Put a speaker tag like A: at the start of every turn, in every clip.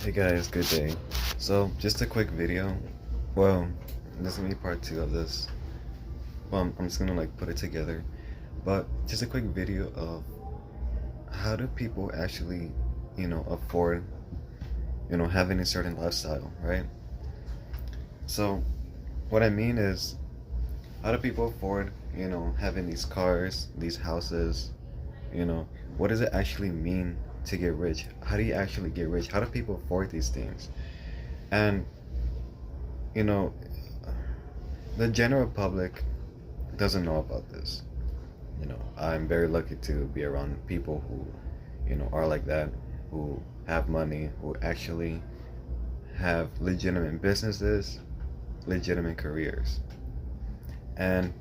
A: Hey guys, good day. So, just a quick video. Well, this is gonna be part two of this. Well, I'm just gonna put it together. But just a quick video of how do people actually, afford, having a certain lifestyle, right? So, what I mean is, how do people afford, having these cars, these houses, you know, what does it actually mean to get rich? How do you actually get rich? How do people afford these things? And you know, the general public doesn't know about this. I'm very lucky to be around people who, are like that, who have money, who actually have legitimate businesses, legitimate careers. And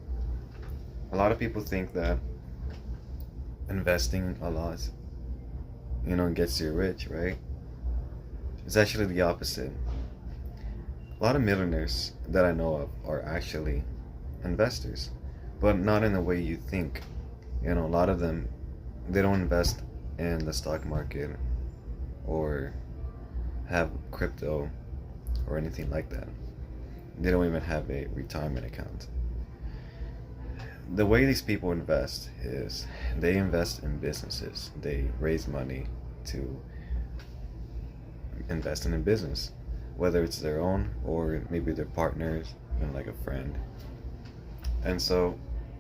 A: a lot of people think that investing a lot, gets you rich, right? It's actually the opposite. A lot of millionaires that I know of are actually investors, but not in the way you think. A lot of them, they don't invest in the stock market or have crypto or anything like that. They don't even have a retirement account. The way these people invest is they invest in businesses. They raise money to invest in a business, whether it's their own or maybe their partners, even like a friend. And so,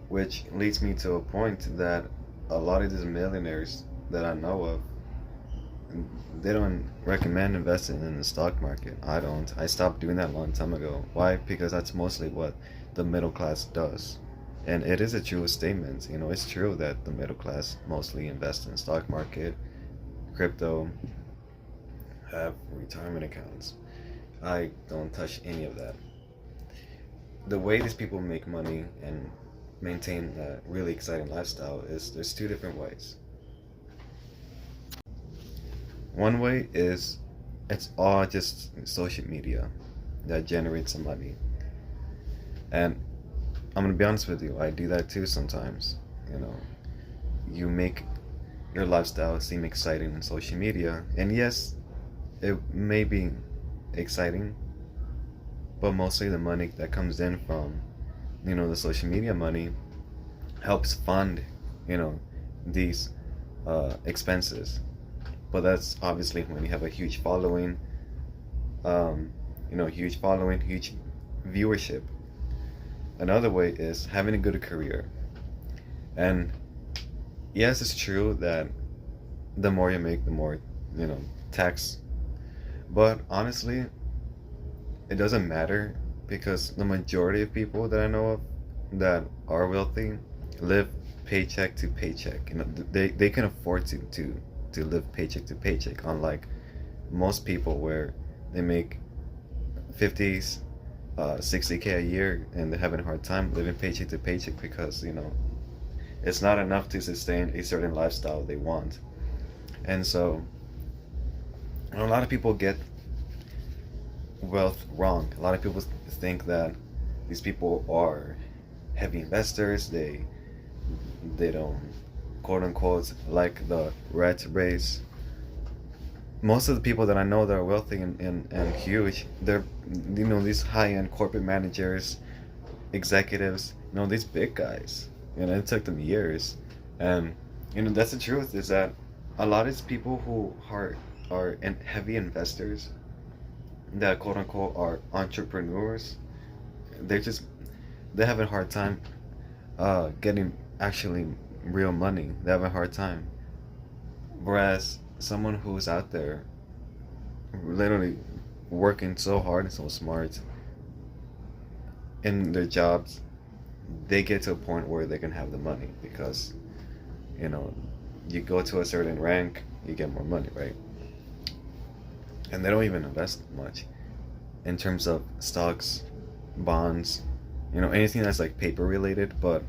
A: which leads me to a point that a lot of these millionaires that I know of, they don't recommend investing in the stock market. I don't. I stopped doing that a long time ago. Why? Because that's mostly what the middle class does. And it is a true statement. It's true that the middle class mostly invest in the stock market, crypto, have retirement accounts. I don't touch any of that. The way these people make money and maintain a really exciting lifestyle is there's two different ways. One way is it's all just social media that generates some money. And I'm gonna be honest with you, I do that too sometimes. You know, you make your lifestyle seem exciting on social media, and yes, it may be exciting, but mostly the money that comes in from, the social media money helps fund, you know, these expenses. But that's obviously when you have a huge following, huge following, huge viewership. Another way is having a good career. And yes, it's true that the more you make, the more, tax. But honestly, it doesn't matter because the majority of people that I know of that are wealthy live paycheck to paycheck. They can afford to live paycheck to paycheck, unlike most people where they make 50s, 60K a year and they're having a hard time living paycheck to paycheck because, it's not enough to sustain a certain lifestyle they want. And so a lot of people get wealth wrong. A lot of people think that these people are heavy investors. They don't, quote unquote, like the rat race. Most of the people that I know that are wealthy and huge, they're, these high-end corporate managers, executives, these big guys. It took them years. And, that's the truth, is that a lot of these people who are heavy investors, that quote unquote are entrepreneurs, they're just, they have a hard time getting actually real money. They have a hard time. Whereas someone who's out there literally working so hard and so smart in their jobs, they get to a point where they can have the money because, you go to a certain rank, you get more money, right? And they don't even invest much in terms of stocks, bonds, anything that's like paper related, but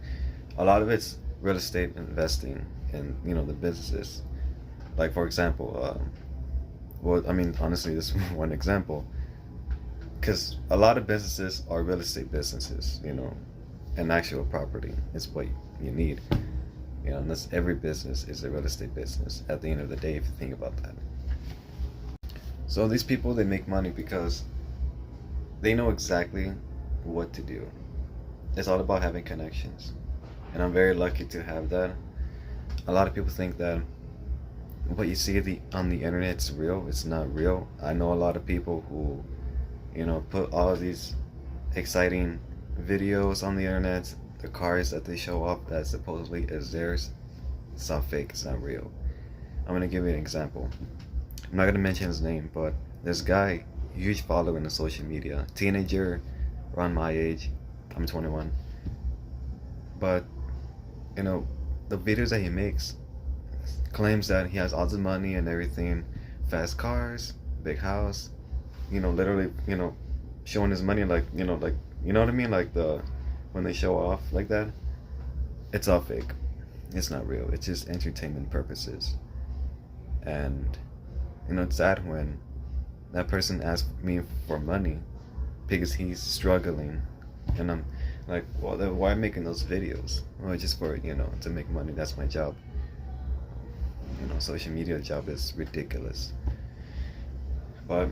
A: a lot of it's real estate investing in, the businesses. Like, for example, honestly, this is one example, because a lot of businesses are real estate businesses, and actual property is what you need. Unless every business is a real estate business at the end of the day, if you think about that. So these people, they make money because they know exactly what to do. It's all about having connections, and I'm very lucky to have that. A lot of people think that what you see on the internet is real. It's not real. I know a lot of people who, put all of these exciting videos on the internet, the cars that they show off that supposedly is theirs. It's not fake. It's not real. I'm gonna give you an example. I'm not gonna mention his name, but this guy, huge follower in social media, teenager, around my age. I'm 21. But the videos that he makes claims that he has all the money and everything, fast cars, big house, literally, showing his money like, you know what I mean? Like when they show off like that, it's all fake. It's not real. It's just entertainment purposes. And, it's sad when that person asks me for money because he's struggling. And I'm like, well, then why making those videos? Well, just for, to make money. That's my job. Social media job is ridiculous. But,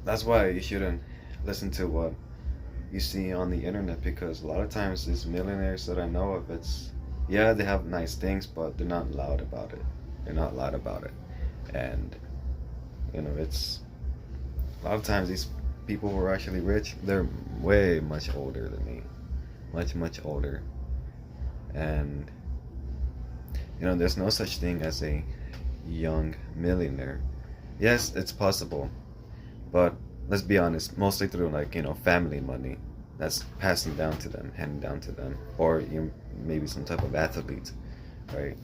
A: that's why you shouldn't listen to what you see on the internet, because a lot of times these millionaires that I know of, yeah, they have nice things, but they're not loud about it. They're not loud about it. And, it's a lot of times these people who are actually rich, they're way much older than me. Much, much older. And, there's no such thing as a young millionaire. Yes, it's possible, but let's be honest, mostly through family money that's passing down to them, handing down to them, or maybe some type of athlete, right?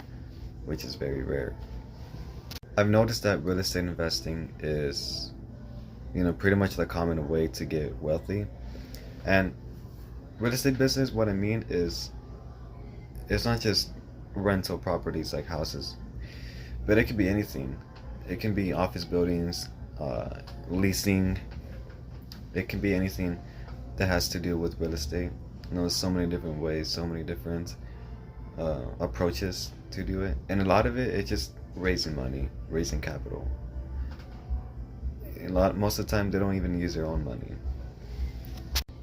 A: Which is very rare. I've noticed that real estate investing is, pretty much the common way to get wealthy. And real estate business, what I mean is, it's not just rental properties like houses, but it could be anything. It can be office buildings, leasing. It can be anything that has to do with real estate. There's so many different ways, so many different approaches to do it, and a lot of it's just raising money, raising capital. Most of the time, they don't even use their own money.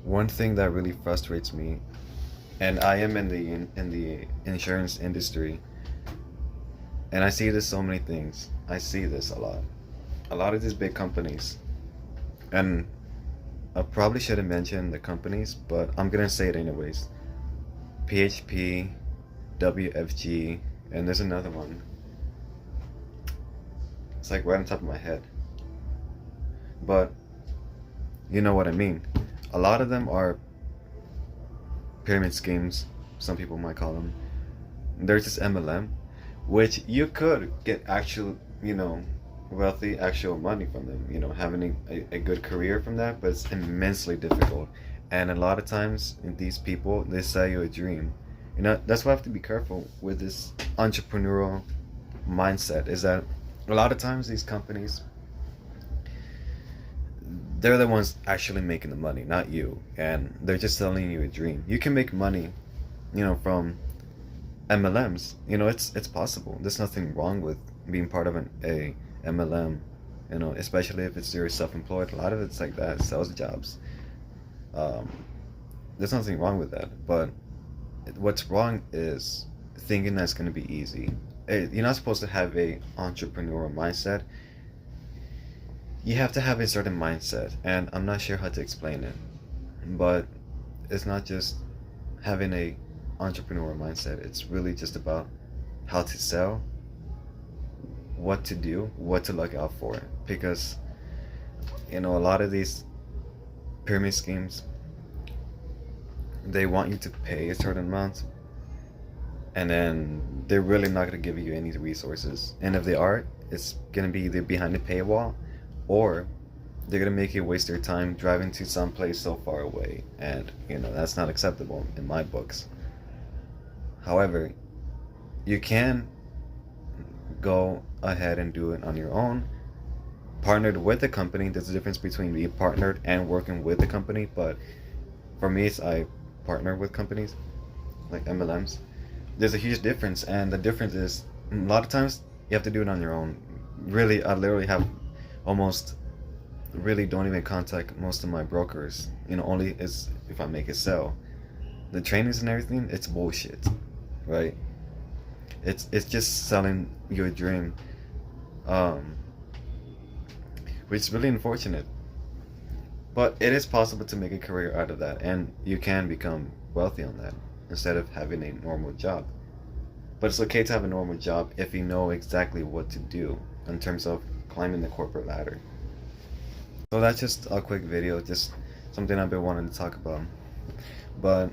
A: One thing that really frustrates me, and I am in the insurance industry, and I see this so many things. I see this a lot. A lot of these big companies, and I probably shouldn't mention the companies, but I'm gonna say it anyways. PHP, WFG, and there's another one. It's like right on top of my head. But you know what I mean. A lot of them are pyramid schemes, some people might call them. There's this MLM, which you could get actual, wealthy, actual money from them, having a good career from that, but it's immensely difficult. And a lot of times, these people, they sell you a dream. That's why I have to be careful with this entrepreneurial mindset, is that a lot of times these companies, they're the ones actually making the money, not you. And they're just selling you a dream. You can make money, from MLMs. It's possible. There's nothing wrong with being part of a MLM, especially if you're self-employed. A lot of it's like that, sales jobs. There's nothing wrong with that. But what's wrong is thinking that's going to be easy. You're not supposed to have a entrepreneurial mindset. You have to have a certain mindset, and I'm not sure how to explain it, but it's not just having a entrepreneurial mindset. It's really just about how to sell, what to do, what to look out for, because a lot of these pyramid schemes, they want you to pay a certain amount, and then they're really not going to give you any resources, and if they are, it's going to be either behind a paywall, or they're going to make you waste your time driving to some place so far away, and that's not acceptable in my books. However, you can go ahead and do it on your own, partnered with a company. There's a difference between being partnered and working with a company, but for me, I partner with companies like MLMs. There's a huge difference, and the difference is a lot of times you have to do it on your own. really, I literally have almost really don't even contact most of my brokers. You know, only is if I make a sale. The trainings and everything, it's bullshit, right? It's just selling your dream, um, which is really unfortunate. But it is possible to make a career out of that, and you can become wealthy on that instead of having a normal job. But it's okay to have a normal job if you know exactly what to do in terms of climbing the corporate ladder. So that's just a quick video, just something I've been wanting to talk about. But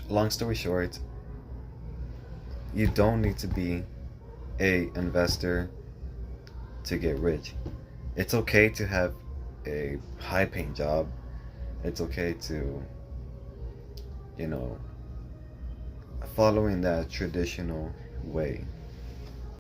A: long story short, you don't need to be a investor to get rich. It's okay to have a high paying job. It's okay to, you know, following that traditional way.